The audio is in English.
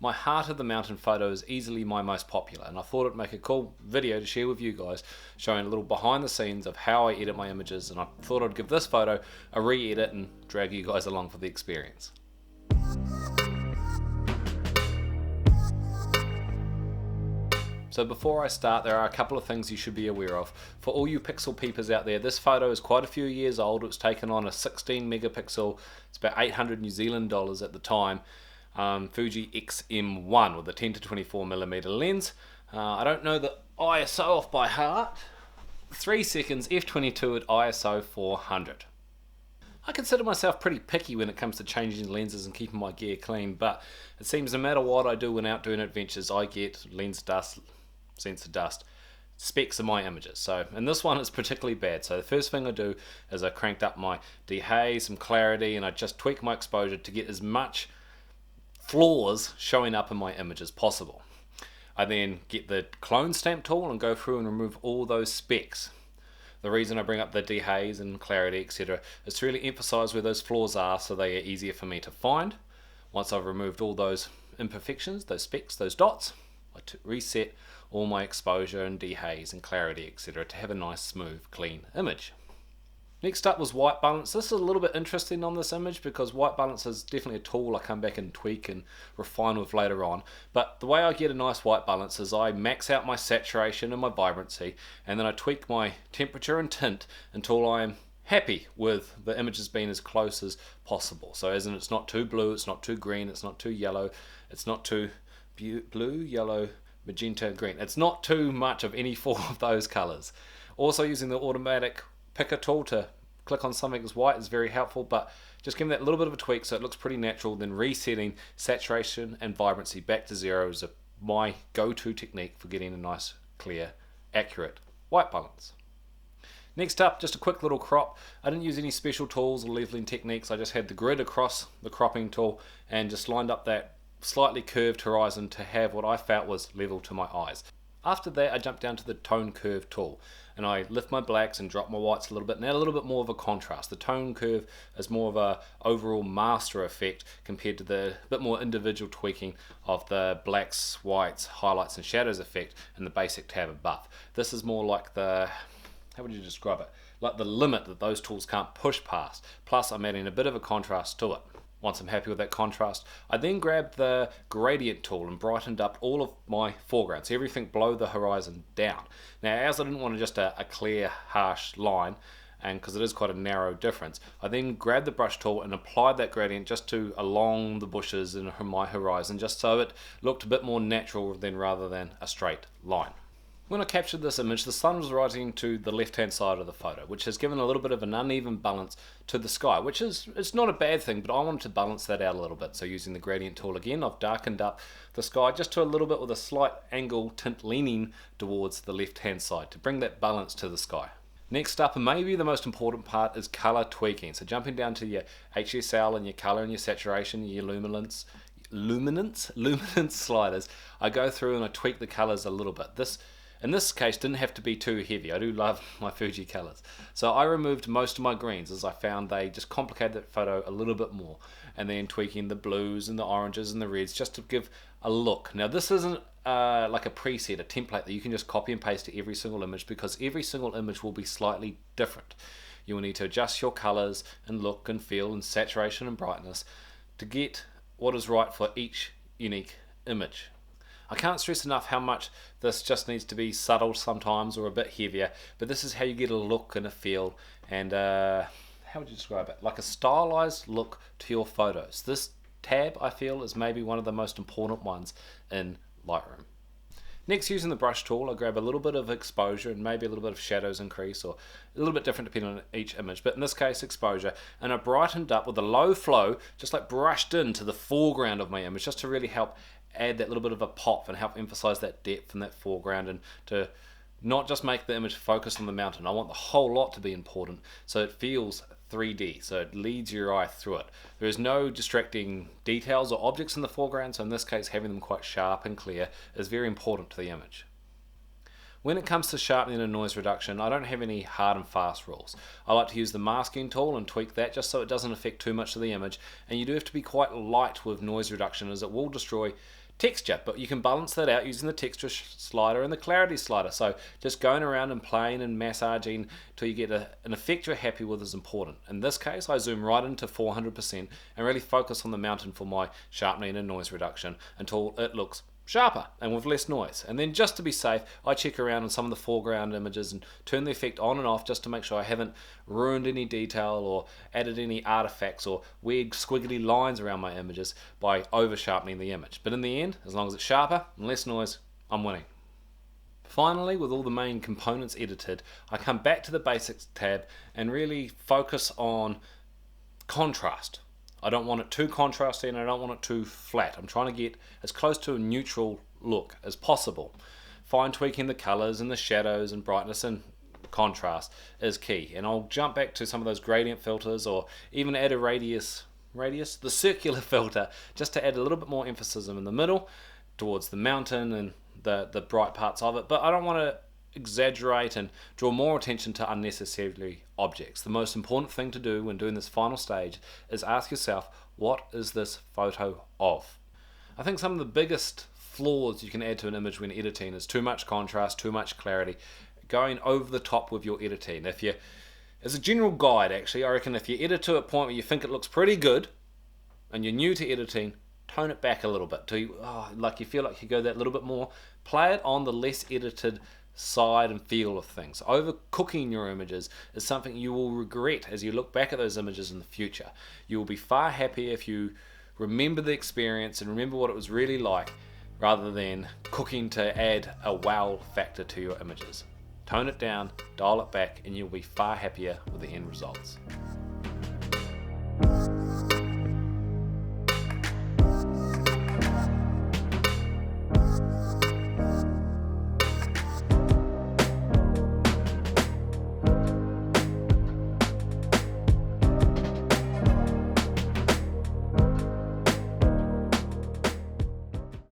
my Heart of the Mountain photo is easily my most popular, and I thought it'd make a cool video to share with you guys, showing a little behind the scenes of how I edit my images, and I thought I'd give this photo a re-edit and drag you guys along for the experience. So before I start, there are a couple of things you should be aware of. For all you pixel peepers out there, this photo is quite a few years old. It was taken on a 16 megapixel, it's about 800 New Zealand dollars at the time, Fuji XM1 with a 10 to 24 millimeter lens. I don't know the ISO off by heart. 3 seconds f22 at ISO 400. I consider myself pretty picky when it comes to changing lenses and keeping my gear clean, but it seems no matter what I do when out doing adventures, I get lens dust, sensor dust, specks of my images. So in this one it's particularly bad. So the first thing I do is I cranked up my dehaze, some clarity, and I just tweak my exposure to get as much flaws showing up in my image as possible. I then get the clone stamp tool and go through and remove all those specks. The reason I bring up the dehaze and clarity, etc., is to really emphasize where those flaws are so they are easier for me to find. Once I've removed all those imperfections, those specks, those dots, I reset all my exposure and dehaze and clarity, etc., to have a nice, smooth, clean image. Next up was white balance. This is a little bit interesting on this image because white balance is definitely a tool I come back and tweak and refine with later on. But the way I get a nice white balance is I max out my saturation and my vibrancy, and then I tweak my temperature and tint until I'm happy with the images being as close as possible. So as in, it's not too blue, it's not too green, it's not too yellow, it's not too blue, yellow, magenta, green. It's not too much of any four of those colors. Also, using the automatic picker tool to click on something as white is very helpful, but just giving that little bit of a tweak so it looks pretty natural, then resetting saturation and vibrancy back to zero is my go-to technique for getting a nice, clear, accurate white balance. Next up, just a quick little crop. I didn't use any special tools or leveling techniques. I just had the grid across the cropping tool and just lined up that slightly curved horizon to have what I felt was level to my eyes. After that, I jumped down to the tone curve tool and I lift my blacks and drop my whites a little bit and add a little bit more of a contrast. The tone curve is more of a overall master effect compared to the bit more individual tweaking of the blacks, whites, highlights and shadows effect in the basic tab above. This is more like the, how would you describe it? Like the limit that those tools can't push past. Plus I'm adding a bit of a contrast to it. Once I'm happy with that contrast, I then grabbed the gradient tool and brightened up all of my foregrounds, so everything below the horizon down. Now, as I didn't want just a clear, harsh line, and because it is quite a narrow difference, I then grabbed the brush tool and applied that gradient just to along the bushes in my horizon, just so it looked a bit more natural rather than a straight line. When I captured this image, the sun was rising to the left-hand side of the photo, which has given a little bit of an uneven balance to the sky, which is, it's not a bad thing, but I wanted to balance that out a little bit. So using the gradient tool again, I've darkened up the sky just to a little bit with a slight angle tint leaning towards the left-hand side to bring that balance to the sky. Next up, and maybe the most important part, is color tweaking. So jumping down to your HSL and your color and your saturation, your luminance sliders, I go through and I tweak the colors a little bit. This in this case didn't have to be too heavy. I do love my Fuji colors. So I removed most of my greens as I found they just complicated that photo a little bit more. And then tweaking the blues and the oranges and the reds just to give a look. Now this isn't like a preset, a template that you can just copy and paste to every single image, because every single image will be slightly different. You will need to adjust your colors and look and feel and saturation and brightness to get what is right for each unique image. I can't stress enough how much this just needs to be subtle sometimes or a bit heavier, but this is how you get a look and a feel and how would you describe it? Like a stylized look to your photos. This tab, I feel, is maybe one of the most important ones in Lightroom. Next, using the brush tool, I grab a little bit of exposure and maybe a little bit of shadows increase, or a little bit different depending on each image, but in this case exposure, and I brightened up with a low flow, just like brushed into the foreground of my image, just to really help add that little bit of a pop and help emphasize that depth in that foreground, and to not just make the image focus on the mountain. I want the whole lot to be important so it feels 3D, so it leads your eye through it. There is no distracting details or objects in the foreground, so in this case having them quite sharp and clear is very important to the image. When it comes to sharpening and noise reduction, I don't have any hard and fast rules. I like to use the masking tool and tweak that just so it doesn't affect too much of the image, and you do have to be quite light with noise reduction as it will destroy texture, but you can balance that out using the texture slider and the clarity slider. So just going around and playing and massaging till you get an effect you're happy with is important. In this case, I zoom right into 400% and really focus on the mountain for my sharpening and noise reduction until it looks sharper and with less noise. And then just to be safe, I check around on some of the foreground images and turn the effect on and off just to make sure I haven't ruined any detail or added any artifacts or weird squiggly lines around my images by over sharpening the image. But in the end, as long as it's sharper and less noise, I'm winning. Finally, with all the main components edited, I come back to the basics tab and really focus on contrast. I don't want it too contrasty and I don't want it too flat. I'm trying to get as close to a neutral look as possible. Fine tweaking the colors and the shadows and brightness and contrast is key. And I'll jump back to some of those gradient filters or even add a radius, the circular filter, just to add a little bit more emphasis in the middle towards the mountain and the bright parts of it. But I don't want to exaggerate and draw more attention to unnecessary objects. The most important thing to do when doing this final stage is ask yourself, what is this photo of? I think some of the biggest flaws you can add to an image when editing is too much contrast, too much clarity, going over the top with your editing. As a general guide actually, I reckon if you edit to a point where you think it looks pretty good and you're new to editing, tone it back a little bit till you feel like you go that little bit more. Play it on the less edited side and feel of things. Overcooking your images is something you will regret as you look back at those images in the future. You will be far happier if you remember the experience and remember what it was really like rather than cooking to add a wow factor to your images. Tone it down, dial it back, and you'll be far happier with the end results.